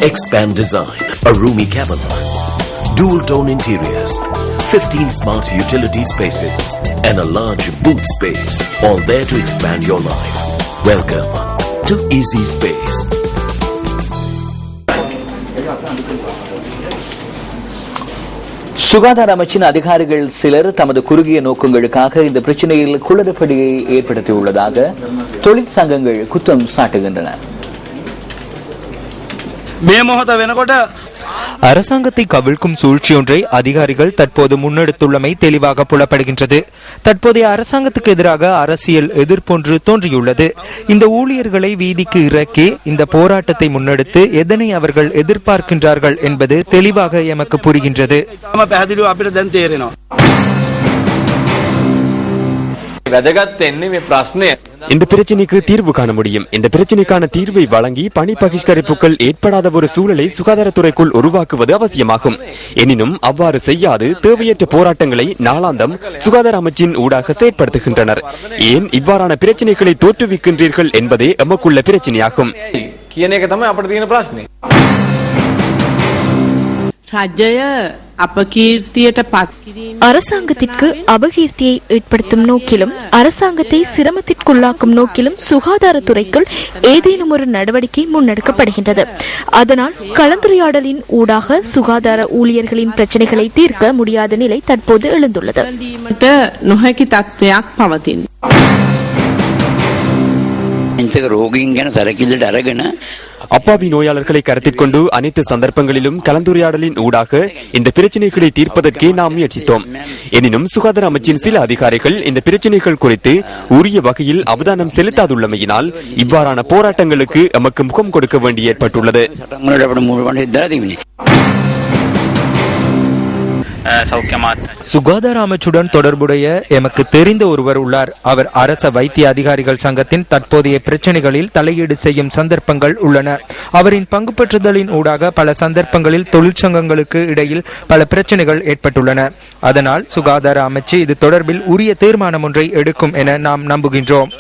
Expand design, a roomy cabin, dual tone interiors, 15 smart utility spaces, and a large boot space, all there to expand your life. Welcome to Easy Space. சுகாதார அமைச்சின் அதிகாரிகள் சிலர் தமது குறுகிய நோக்கங்களுக்காக இந்த பிரச்சனையில் குளறுபடியை ஏற்படுத்தியுள்ளதாக தொழிற்சங்கங்கள் குற்றம் சாட்டுகின்றன. அரசாங்கத்தை கவிழ்க்கும் சூழ்ச்சியொன்றை அதிகாரிகள் தற்போது முன்னெடுத்துள்ளமை தெளிவாக புலப்படுகின்றது. தற்போதைய அரசாங்கத்துக்கு எதிராக அரசியல் எதிர்ப்பொன்று தோன்றியுள்ளது. இந்த ஊழியர்களை வீதிக்கு இறக்கி இந்த போராட்டத்தை முன்னெடுத்து எதனை அவர்கள் எதிர்பார்க்கின்றார்கள் என்பது தெளிவாக எமக்கு புரிகின்றது. இந்த பிரச்சனைக்கு தீர்வு காண முடியும். இந்த பிரச்சனைக்கான தீர்வை வழங்கி பணி பகிஷ்கரிப்புகள் ஏற்படாத ஒரு சூழலை சுகாதாரத்துறைக்குள் உருவாக்குவது அவசியமாகும். எனினும் அவ்வாறு செய்யாது தேவையற்ற போராட்டங்களை நாளாந்தம் சுகாதார அமைச்சின் ஊடாக செயற்படுத்துகின்றனர். ஏன் இவ்வாறான பிரச்சனைகளை தோற்றுவிக்கின்றீர்கள் என்பதே எமக்குள்ள பிரச்சனையாகும். அரசாங்கத்திற்கு அபகீர்த்தியை ஏற்படுத்தும் நோக்கிலும் அரசாங்கத்தை சிரமத்திற்குள்ளாக்கும் நோக்கிலும் சுகாதாரத்துறைக்குள் ஏதேனும் ஒரு நடவடிக்கை முன்னெடுக்கப்படுகின்றது. அதனால் கலந்துரையாடலின் ஊடாக சுகாதார ஊழியர்களின் பிரச்சனைகளை தீர்க்க முடியாத நிலை தற்போது எழுந்துள்ளது. அப்பாவி நோயாளர்களை கருத்தில் கொண்டு அனைத்து சந்தர்ப்பங்களிலும் கலந்துரையாடலின் ஊடாக இந்த பிரச்சனைகளை தீர்ப்பதற்கே நாம் முயற்சித்தோம். எனினும் சுகாதார அமைச்சின் சில அதிகாரிகள் இந்த பிரச்சனைகள் குறித்து உரிய வகையில் அவதானம் செலுத்தாதுள்ளமையினால் இவ்வாறான போராட்டங்களுக்கு எமக்கு முகம் கொடுக்க வேண்டி ஏற்பட்டுள்ளது. சுகாதார அமைச்சுடன் தொடர்புடைய எமக்கு தெரிந்த ஒருவர் உள்ளார். அவர் அரச வைத்திய அதிகாரிகள் சங்கத்தின் தற்போதைய பிரச்சனைகளில் தலையீடு செய்யும் சந்தர்ப்பங்கள் உள்ளன. அவரின் பங்கு பெற்றுதலின் ஊடாக பல சந்தர்ப்பங்களில் தொழிற்சங்கங்களுக்கு இடையில் பல பிரச்சனைகள் ஏற்பட்டுள்ளன. அதனால் சுகாதார அமைச்சு இது தொடர்பில் உரிய தீர்மானம் ஒன்றை எடுக்கும் என நாம் நம்புகின்றோம்.